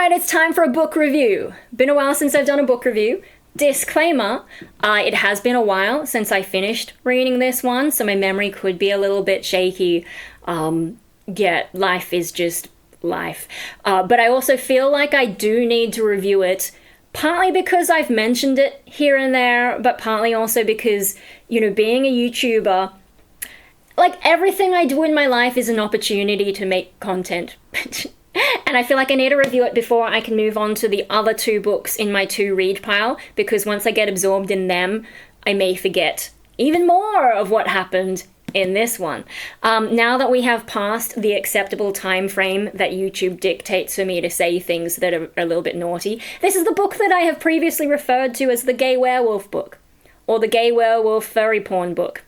right, it's time for a book review. Been a while since I've done a book review. Disclaimer, it has been a while since I finished reading this one, so my memory could be a little bit shaky. Yeah, life is just life. But I also feel like I do need to review it, partly because I've mentioned it here and there, but partly also because, you know, being a YouTuber, like everything I do in my life is an opportunity to make content. And I feel like I need to review it before I can move on to the other two books in my to-read pile, because once I get absorbed in them, I may forget even more of what happened in this one. Now that we have passed the acceptable time frame that YouTube dictates for me to say things that are a little bit naughty, this is the book that I have previously referred to as the gay werewolf book, or the gay werewolf furry porn book.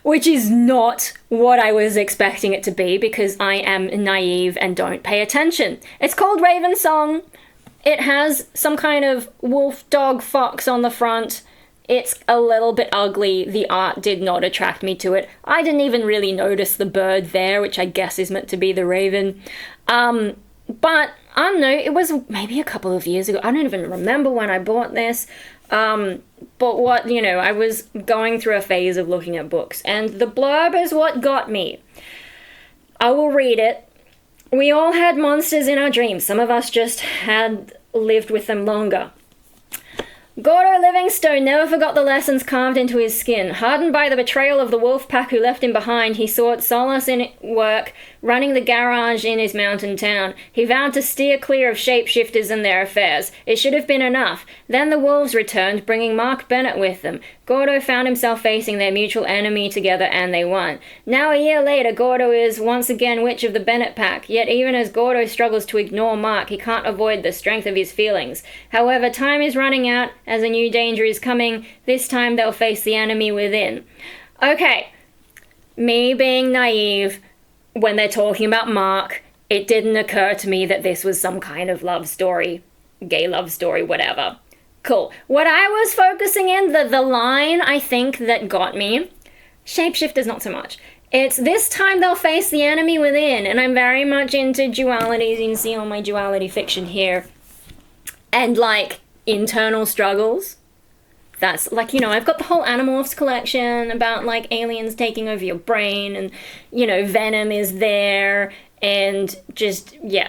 Which is not what I was expecting it to be, because I am naive and don't pay attention. It's called Ravensong. It has some kind of wolf, dog, fox on the front. It's a little bit ugly. The art did not attract me to it. I didn't even really notice the bird there, which I guess is meant to be the raven. But I don't know, it was maybe a couple of years ago. I don't even remember when I bought this. But what, you know, I was going through a phase of looking at books, and the blurb is what got me. I will read it. We all had monsters in our dreams. Some of us just had lived with them longer. Gordo Livingstone never forgot the lessons carved into his skin. Hardened by the betrayal of the wolf pack who left him behind, he sought solace in work, running the garage in his mountain town. He vowed to steer clear of shapeshifters and their affairs. It should have been enough. Then the wolves returned, bringing Mark Bennett with them. Gordo found himself facing their mutual enemy together, and they won. Now a year later, Gordo is once again witch of the Bennett pack, yet even as Gordo struggles to ignore Mark, he can't avoid the strength of his feelings. However, time is running out, as a new danger is coming. This time they'll face the enemy within. Okay, me being naive, when they're talking about Mark, it didn't occur to me that this was some kind of love story, gay love story, whatever. Cool. What I was focusing in, the line I think that got me, shapeshifters not so much. It's this time they'll face the enemy within, and I'm very much into dualities. You can see all my duality fiction here. And like, internal struggles. That's like, you know, I've got the whole Animorphs collection about like aliens taking over your brain, and, you know, Venom is there, and just, yeah,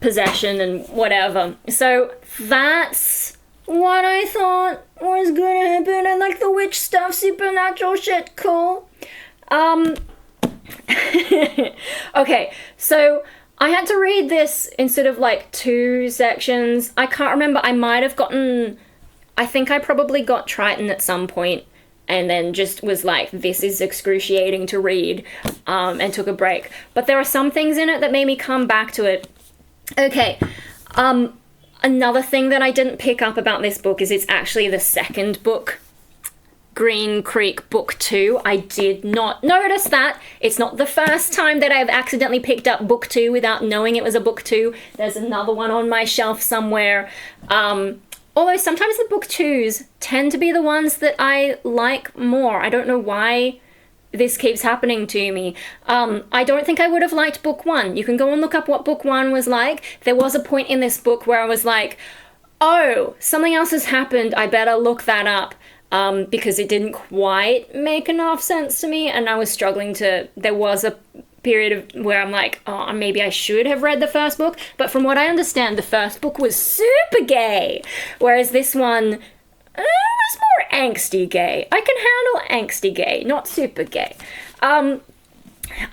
possession and whatever. So that's what I thought was gonna happen, and like the witch stuff, supernatural shit, cool. Okay, so I had to read this in sort of like two sections. I can't remember, I think I probably got Triton at some point, and then just was like, this is excruciating to read, and took a break. But there are some things in it that made me come back to it. Okay, another thing that I didn't pick up about this book is it's actually the second book. Green Creek Book 2. I did not notice that. It's not the first time that I've accidentally picked up Book 2 without knowing it was a Book 2. There's another one on my shelf somewhere. Although sometimes the Book 2s tend to be the ones that I like more. I don't know why this keeps happening to me. I don't think I would have liked Book 1. You can go and look up what Book 1 was like. There was a point in this book where I was like, oh, something else has happened. I better look that up. Because it didn't quite make enough sense to me, and I was struggling to... There was a period of where I'm like, oh, maybe I should have read the first book, but from what I understand, the first book was super gay, whereas this one was more angsty gay. I can handle angsty gay, not super gay. I'm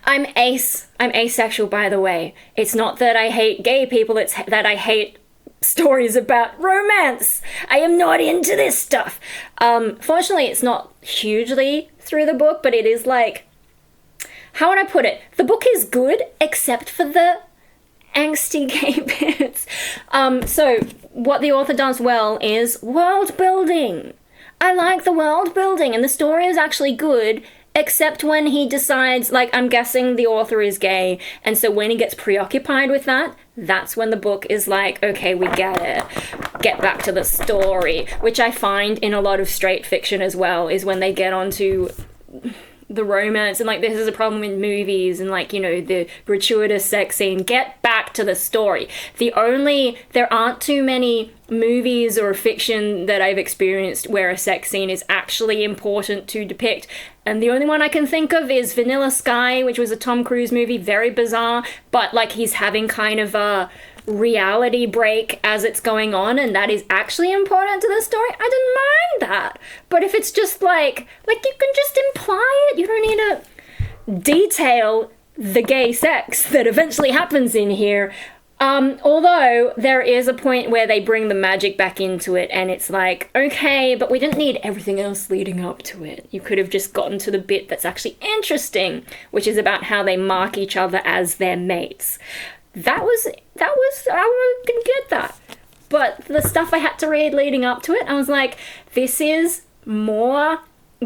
asexual, by the way. It's not that I hate gay people, it's that I hate stories about romance. I am not into this stuff. Fortunately, it's not hugely through the book, but it is like, how would I put it? The book is good, except for the angsty gay bits. So what the author does well is world building. I like the world building, and the story is actually good, except when he decides, like, I'm guessing the author is gay, and so when he gets preoccupied with that, that's when the book is like, okay, we get it. Get back to the story, which I find in a lot of straight fiction as well, is when they get onto the romance, and like this is a problem in movies and like, you know, the gratuitous sex scene. Get back to the story. There aren't too many movies or fiction that I've experienced where a sex scene is actually important to depict. And the only one I can think of is Vanilla Sky, which was a Tom Cruise movie, very bizarre, but like he's having kind of a reality break as it's going on, and that is actually important to the story. I didn't mind that. But if it's just like you can just imply it, you don't need to detail the gay sex that eventually happens in here. Although there is a point where they bring the magic back into it, and it's like, okay, but we didn't need everything else leading up to it. You could have just gotten to the bit that's actually interesting, which is about how they mark each other as their mates. That was, I can get that. But the stuff I had to read leading up to it, I was like, this is more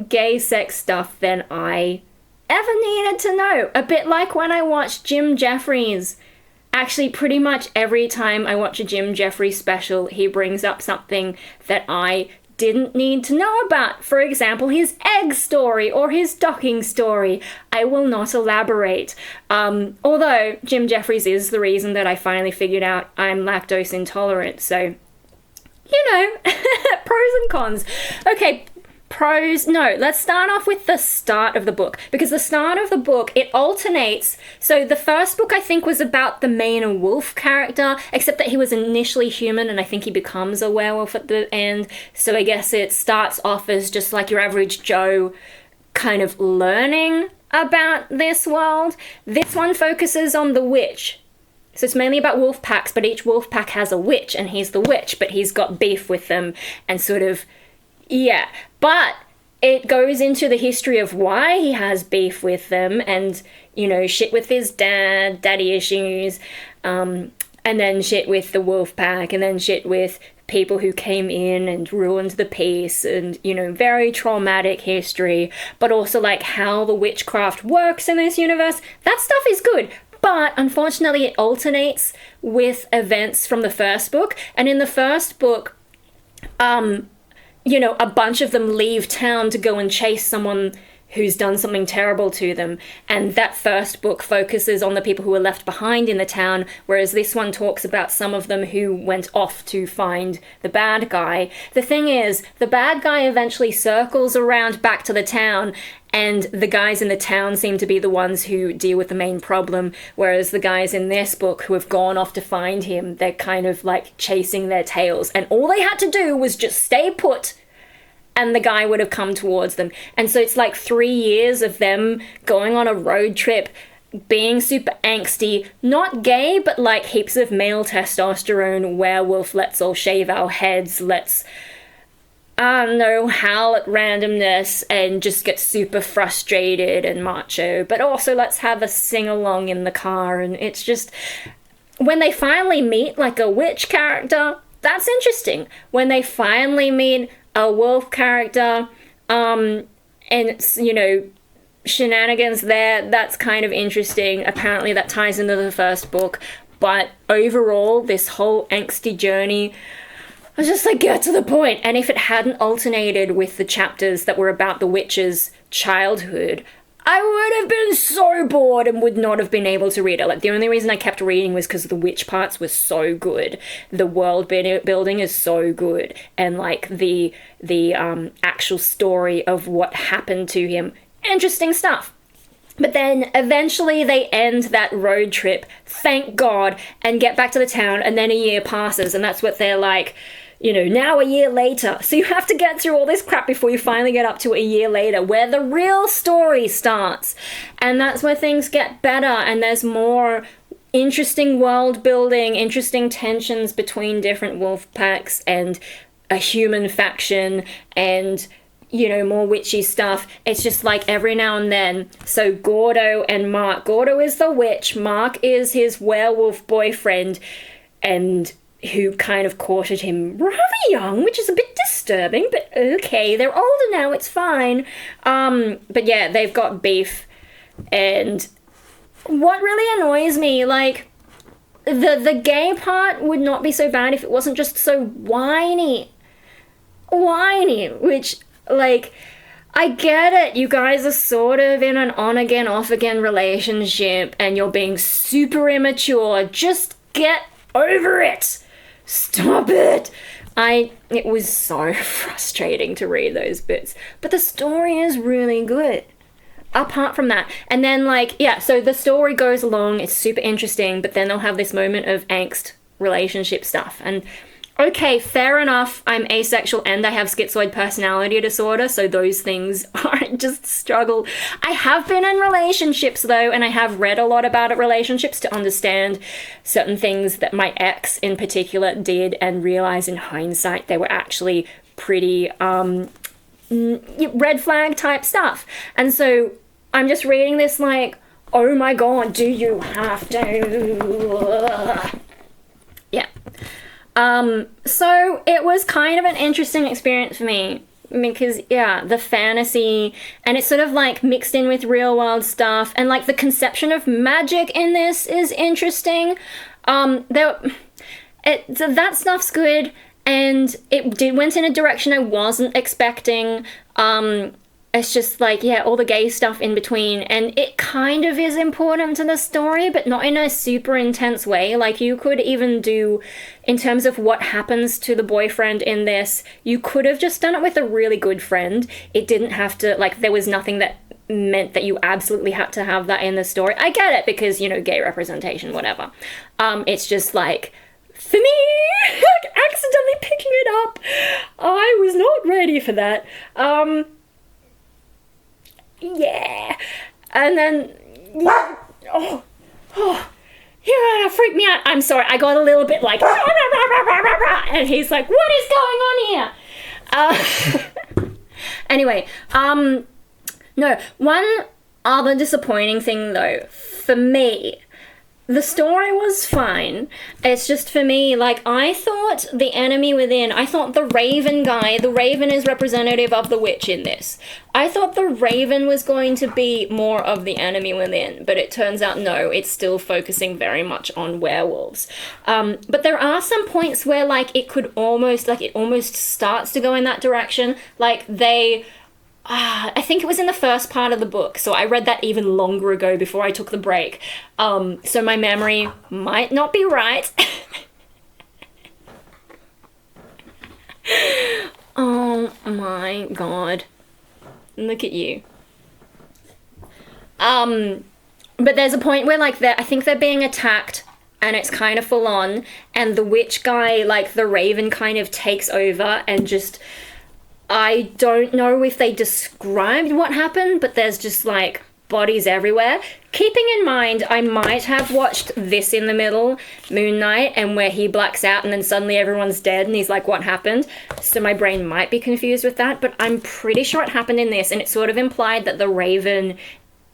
gay sex stuff than I ever needed to know. A bit like when I watched Jim Jeffries. Actually, pretty much every time I watch a Jim Jeffries special, he brings up something that I didn't need to know about. For example, his egg story or his docking story. I will not elaborate. Although Jim Jeffries is the reason that I finally figured out I'm lactose intolerant. So, you know, pros and cons. Okay, pros. No, let's start off with the start of the book, because the start of the book, it alternates. So the first book I think was about the main wolf character, except that he was initially human and I think he becomes a werewolf at the end. So I guess it starts off as just like your average Joe kind of learning about this world. This one focuses on the witch. So it's mainly about wolf packs, but each wolf pack has a witch, and he's the witch, but he's got beef with them and sort of, yeah. But it goes into the history of why he has beef with them, and, you know, shit with his daddy issues, and then shit with the wolf pack, and then shit with people who came in and ruined the peace, and, you know, very traumatic history, but also like how the witchcraft works in this universe. That stuff is good. But unfortunately it alternates with events from the first book, and in the first book, you know, a bunch of them leave town to go and chase someone who's done something terrible to them. And that first book focuses on the people who were left behind in the town, whereas this one talks about some of them who went off to find the bad guy. The thing is, the bad guy eventually circles around back to the town, and the guys in the town seem to be the ones who deal with the main problem, whereas the guys in this book who have gone off to find him, they're kind of like chasing their tails, and all they had to do was just stay put, and the guy would have come towards them. And so it's like 3 years of them going on a road trip, being super angsty, not gay, but like heaps of male testosterone, werewolf, let's all shave our heads, let's, I don't know, howl at randomness and just get super frustrated and macho, but also let's have a sing-along in the car. And it's just, when they finally meet like a witch character, that's interesting. When they finally meet a wolf character, and it's, you know, shenanigans there, that's kind of interesting. Apparently that ties into the first book, but overall, this whole angsty journey, I was just like, get to the point. And if it hadn't alternated with the chapters that were about the witch's childhood, I would have been so bored and would not have been able to read it. Like, the only reason I kept reading was because the witch parts were so good. The world building is so good. And, like, the actual story of what happened to him. Interesting stuff. But then eventually they end that road trip, thank God, and get back to the town, and then a year passes, and that's what they're like, you know, now a year later. So you have to get through all this crap before you finally get up to a year later, where the real story starts. And that's where things get better, and there's more interesting world building, interesting tensions between different wolf packs and a human faction, and, you know, more witchy stuff. It's just like every now and then. So Gordo and Mark. Gordo is the witch. Mark is his werewolf boyfriend, and who kind of courted him rather young, which is a bit disturbing, but okay, they're older now, it's fine. But yeah, they've got beef, and what really annoys me, like, the gay part would not be so bad if it wasn't just so whiny, which, like, I get it. You guys are sort of in an on-again, off-again relationship and you're being super immature. Just get over it. Stop it. It was so frustrating to read those bits. But the story is really good. Apart from that. And then, like, yeah, so the story goes along. It's super interesting. But then they'll have this moment of angst relationship stuff. And okay, fair enough, I'm asexual and I have schizoid personality disorder, so those things aren't just struggle. I have been in relationships though, and I have read a lot about relationships to understand certain things that my ex in particular did and realize in hindsight they were actually pretty red flag type stuff. And so I'm just reading this like, oh my god, do you have to? Yeah. So it was kind of an interesting experience for me because, yeah, the fantasy and it's sort of like mixed in with real world stuff and like the conception of magic in this is interesting. So that stuff's good and it went in a direction I wasn't expecting. It's just like, yeah, all the gay stuff in between. And it kind of is important to the story, but not in a super intense way. Like, you could even do, in terms of what happens to the boyfriend in this, you could have just done it with a really good friend. It didn't have to, like, there was nothing that meant that you absolutely had to have that in the story. I get it, because, you know, gay representation, whatever. It's just like, for me, like, accidentally picking it up, I was not ready for that. Yeah, and then, yeah, yeah, freaked me out. I'm sorry, I got a little bit like, and he's like, what is going on here? Anyway, no, one other disappointing thing though, for me, the story was fine. It's just for me, like, I thought the enemy within, I thought the Raven guy, the Raven is representative of the witch in this. I thought the Raven was going to be more of the enemy within, but it turns out no, it's still focusing very much on werewolves. But there are some points where, like, it almost starts to go in that direction. Like, I think it was in the first part of the book, so I read that even longer ago before I took the break. So my memory might not be right. Oh my god. Look at you. But there's a point where, like, I think they're being attacked, and it's kind of full on, and the witch guy, like, the Raven kind of takes over and just... I don't know if they described what happened, but there's just, like, bodies everywhere. Keeping in mind, I might have watched this in the middle, Moon Knight, and where he blacks out and then suddenly everyone's dead and he's like, what happened? So my brain might be confused with that, but I'm pretty sure it happened in this, and it sort of implied that the Raven,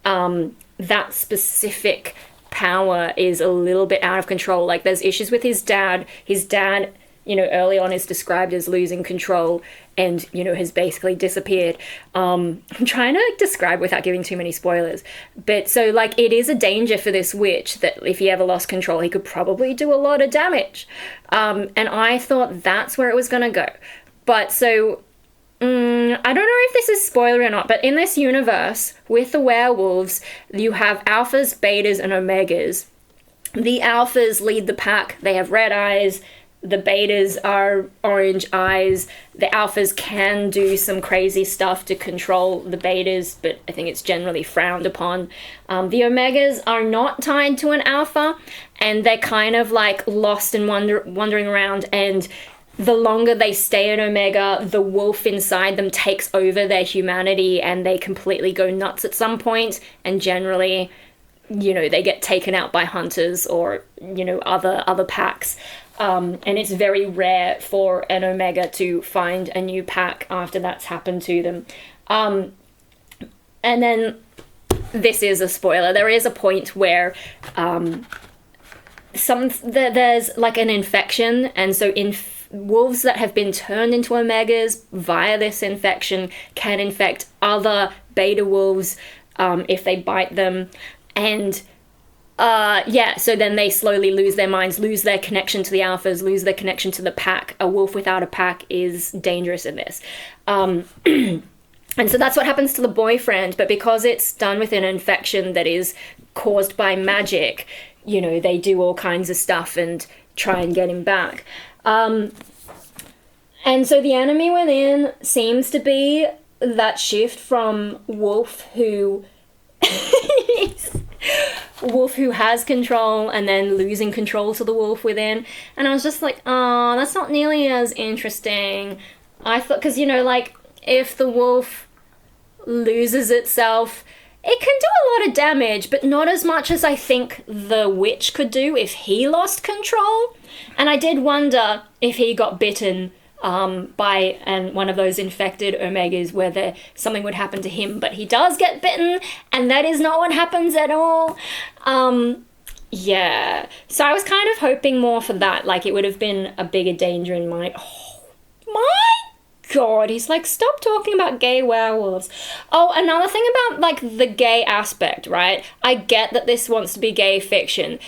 that specific power is a little bit out of control. Like, there's issues with his dad. His dad, you know, early on is described as losing control and, you know, has basically disappeared. I'm trying to describe without giving too many spoilers. But so, like, it is a danger for this witch that if he ever lost control, he could probably do a lot of damage. And I thought that's where it was going to go. But so, I don't know if this is spoiler or not, but in this universe, with the werewolves, you have alphas, betas, and omegas. The alphas lead the pack. They have red eyes. The betas are orange eyes. The alphas can do some crazy stuff to control the betas, but I think it's generally frowned upon. The omegas are not tied to an alpha, and they're kind of like lost and wandering around, and the longer they stay an omega, the wolf inside them takes over their humanity, and they completely go nuts at some point, and generally, you know, they get taken out by hunters or, you know, other packs. And it's very rare for an omega to find a new pack after that's happened to them. And then, this is a spoiler, there is a point where there's like an infection, and so wolves that have been turned into omegas via this infection can infect other beta wolves if they bite them. And so then they slowly lose their minds, lose their connection to the alphas, lose their connection to the pack. A wolf without a pack is dangerous in this. And so that's what happens to the boyfriend, but because it's done with an infection that is caused by magic, you know, they do all kinds of stuff and try and get him back. And so the enemy within seems to be that shift from Wolf who Wolf who has control and then losing control to the wolf within. And I was just like, oh, that's not nearly as interesting. I thought, because, you know, like, if the wolf loses itself, it can do a lot of damage, but not as much as I think the witch could do if he lost control. And I did wonder if he got bitten by one of those infected omegas where something would happen to him, but he does get bitten, and that is not what happens at all. Yeah, so I was kind of hoping more for that, like it would have been a bigger danger in my... Oh my god, he's like, stop talking about gay werewolves. Oh, another thing about like the gay aspect, right? I get that this wants to be gay fiction.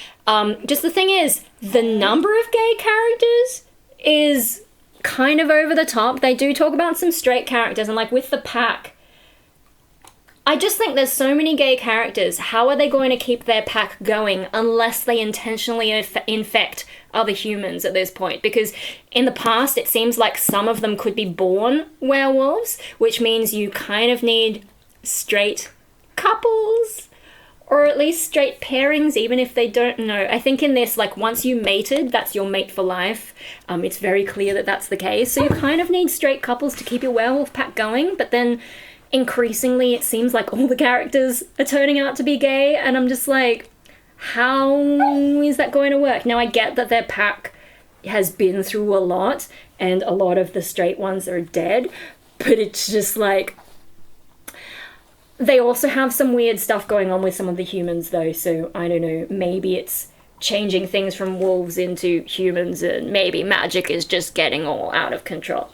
Just the thing is, the number of gay characters is kind of over the top. They do talk about some straight characters, and like with the pack, I just think there's so many gay characters. How are they going to keep their pack going unless they intentionally infect other humans at this point? Because in the past, it seems like some of them could be born werewolves, which means you kind of need straight couples, or at least straight pairings, even if they don't know. I think in this, like, once you mated, that's your mate for life. It's very clear that that's the case. So you kind of need straight couples to keep your werewolf pack going, but then increasingly it seems like all the characters are turning out to be gay, and I'm just like, how is that going to work? Now, I get that their pack has been through a lot, and a lot of the straight ones are dead, but it's just like... They also have some weird stuff going on with some of the humans, though, so I don't know, maybe it's changing things from wolves into humans, and maybe magic is just getting all out of control.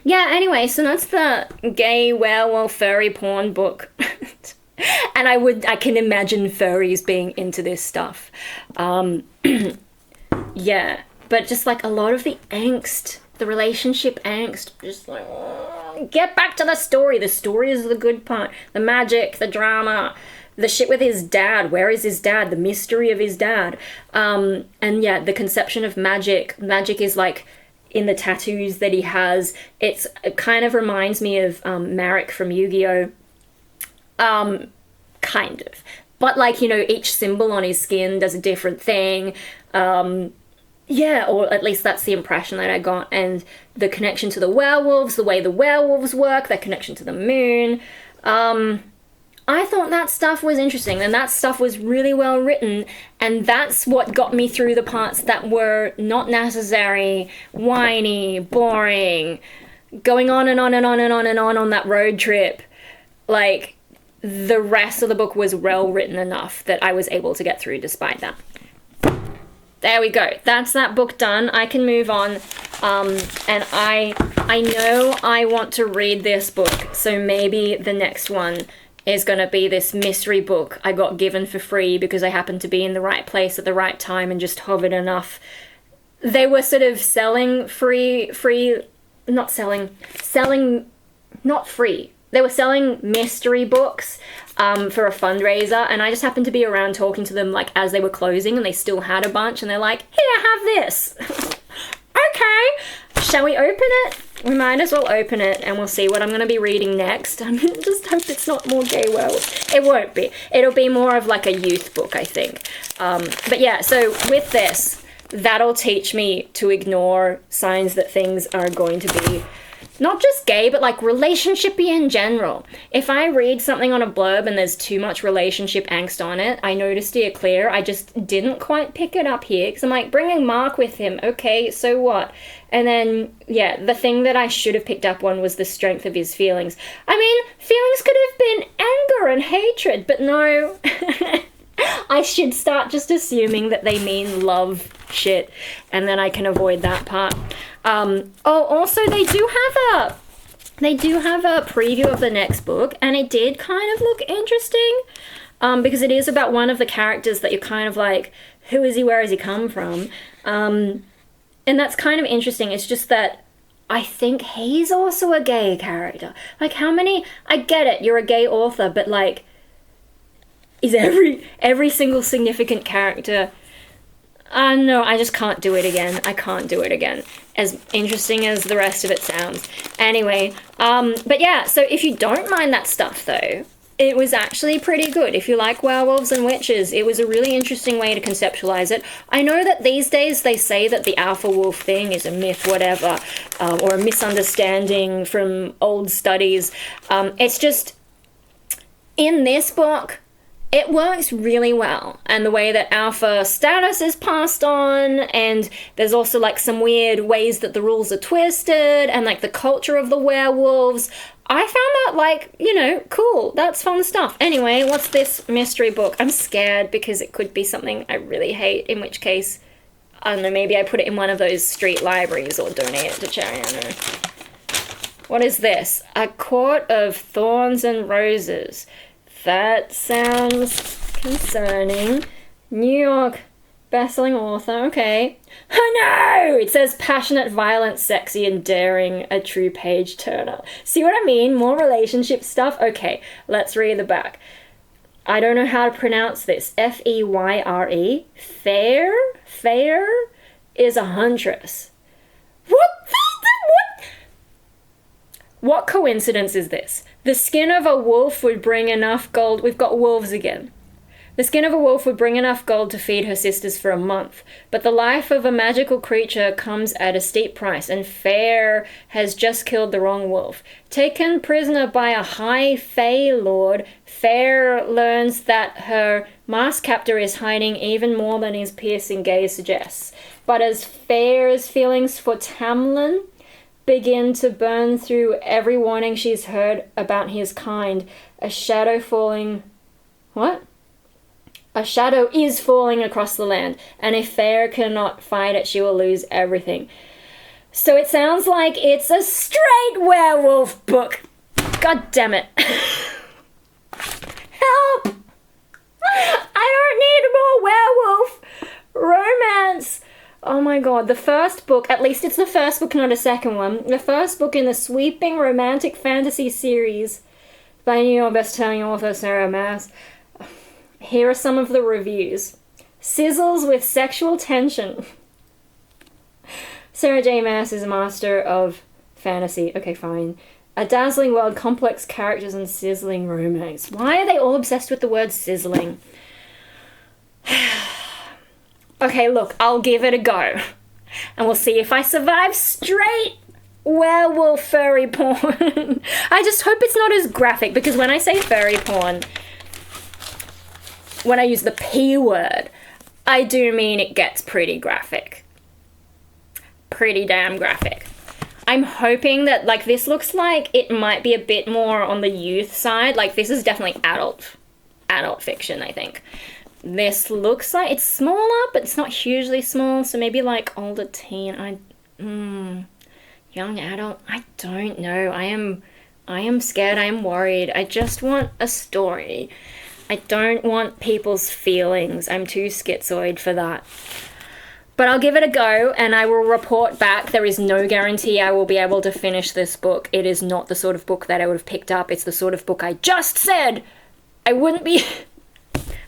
Yeah, anyway, so that's the gay werewolf furry porn book. And I can imagine furries being into this stuff. Yeah, but just like a lot of the angst, the relationship angst, just like... Get back to the story. The story is the good part. The magic, the drama, the shit with his dad. Where is his dad? The mystery of his dad. And yeah, the conception of magic. Magic is like in the tattoos that he has. It kind of reminds me of Marek from Yu-Gi-Oh! Kind of. But like, you know, each symbol on his skin does a different thing. Yeah, or at least that's the impression that I got. And the connection to the werewolves, the way the werewolves work, their connection to the moon. I thought that stuff was interesting, and that stuff was really well written, and that's what got me through the parts that were not necessary, whiny, boring, going on and on and on and on and on that road trip. Like, the rest of the book was well written enough that I was able to get through despite that. There we go. That's that book done. I can move on. And I know I want to read this book, so maybe the next one is going to be this mystery book I got given for free because I happened to be in the right place at the right time and just hovered enough. They were sort of selling not free. They were selling mystery books for a fundraiser, and I just happened to be around talking to them like as they were closing, and they still had a bunch, and they're like, here, have this. Okay, shall we open it? We might as well open it, and we'll see what I'm going to be reading next. I just hope it's not more gay werewolves. It won't be. It'll be more of like a youth book, I think. But yeah, so with this, that'll teach me to ignore signs that things are going to be not just gay, but like relationshipy in general. If I read something on a blurb and there's too much relationship angst on it, I know to steer clear. I just didn't quite pick it up here because I'm like, bringing Mark with him. Okay, so what? And then, yeah, the thing that I should have picked up on was the strength of his feelings. I mean, feelings could have been anger and hatred, but no. I should start just assuming that they mean love shit, and then I can avoid that part. Also, they do have a preview of the next book, and it did kind of look interesting, because it is about one of the characters that you're kind of like, who is he, where has he come from? And that's kind of interesting. It's just that I think he's also a gay character. Like, how many? I get it, you're a gay author, but like, is every single significant character? No, I just can't do it again. I can't do it again. As interesting as the rest of it sounds. Anyway, but yeah, so if you don't mind that stuff though, it was actually pretty good. If you like werewolves and witches, it was a really interesting way to conceptualize it. I know that these days they say that the alpha wolf thing is a myth, whatever, or a misunderstanding from old studies. It's just, in this book, it works really well, and the way that alpha status is passed on, and there's also like some weird ways that the rules are twisted, and like the culture of the werewolves. I found that, like, you know, cool. That's fun stuff. Anyway, what's this mystery book? I'm scared because it could be something I really hate, in which case, I don't know, maybe I put it in one of those street libraries or donate it to charity, I don't know. What is this? A Court of Thorns and Roses. That sounds concerning. New York bestselling author, okay. Oh no! It says passionate, violent, sexy, and daring, a true page turner. See what I mean? More relationship stuff? Okay, let's read the back. I don't know how to pronounce this. Feyre? Fair is a huntress. What? What coincidence is this? The skin of a wolf would bring enough gold. We've got wolves again. The skin of a wolf would bring enough gold to feed her sisters for a month, but the life of a magical creature comes at a steep price, and Feyre has just killed the wrong wolf. Taken prisoner by a high Fey lord, Feyre learns that her masked captor is hiding even more than his piercing gaze suggests. But as Feyre's feelings for Tamlin begin to burn through every warning she's heard about his kind, a shadow falling... What? A shadow is falling across the land, and if Feyre cannot fight it, she will lose everything. So it sounds like it's a straight werewolf book. God damn it. Help! I don't need more werewolf romance. Oh my god, the first book, at least it's the first book, not a second one. The first book in the sweeping romantic fantasy series by New York bestselling author Sarah Maas. Here are some of the reviews. Sizzles with sexual tension. Sarah J. Maas is a master of fantasy. Okay, fine. A dazzling world, complex characters, and sizzling romance. Why are they all obsessed with the word sizzling? Okay, look, I'll give it a go. And we'll see if I survive straight werewolf furry porn. I just hope it's not as graphic, because when I say furry porn, when I use the P word, I do mean it gets pretty graphic. Pretty damn graphic. I'm hoping that, like, this looks like it might be a bit more on the youth side. Like, this is definitely adult fiction, I think. This looks like it's smaller, but it's not hugely small, so maybe like older teen. Young adult. I don't know. I am scared. I am worried. I just want a story. I don't want people's feelings. I'm too schizoid for that. But I'll give it a go, and I will report back. There is no guarantee I will be able to finish this book. It is not the sort of book that I would have picked up. It's the sort of book I just said I wouldn't be...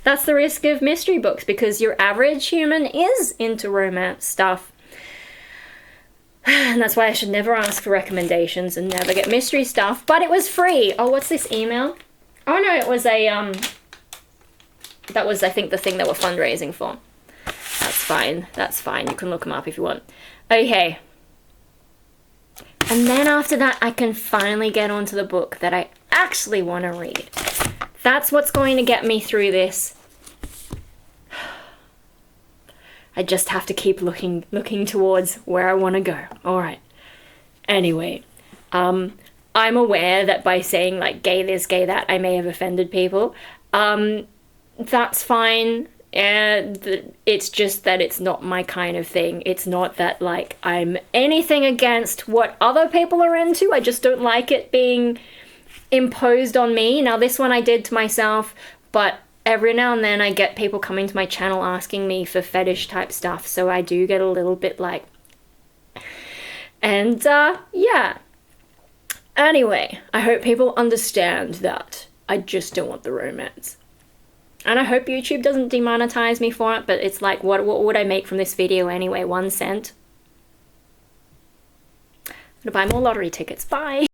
That's the risk of mystery books, because your average human is into romance stuff. And that's why I should never ask for recommendations and never get mystery stuff. But it was free. Oh, what's this email? Oh no, it was a, that was, I think, the thing they were fundraising for. That's fine. That's fine. You can look them up if you want. Okay. And then after that, I can finally get onto the book that I actually want to read. That's what's going to get me through this. I just have to keep looking towards where I want to go. All right. Anyway, I'm aware that by saying, like, gay this, gay that, I may have offended people. That's fine. And it's just that it's not my kind of thing. It's not that, like, I'm anything against what other people are into. I just don't like it being imposed on me. Now, this one I did to myself, but every now and then I get people coming to my channel asking me for fetish type stuff, so I do get a little bit like, And yeah. Anyway, I hope people understand that I just don't want the romance. And I hope YouTube doesn't demonetize me for it, but it's like, what would I make from this video anyway? 1 cent? I'm gonna buy more lottery tickets. Bye!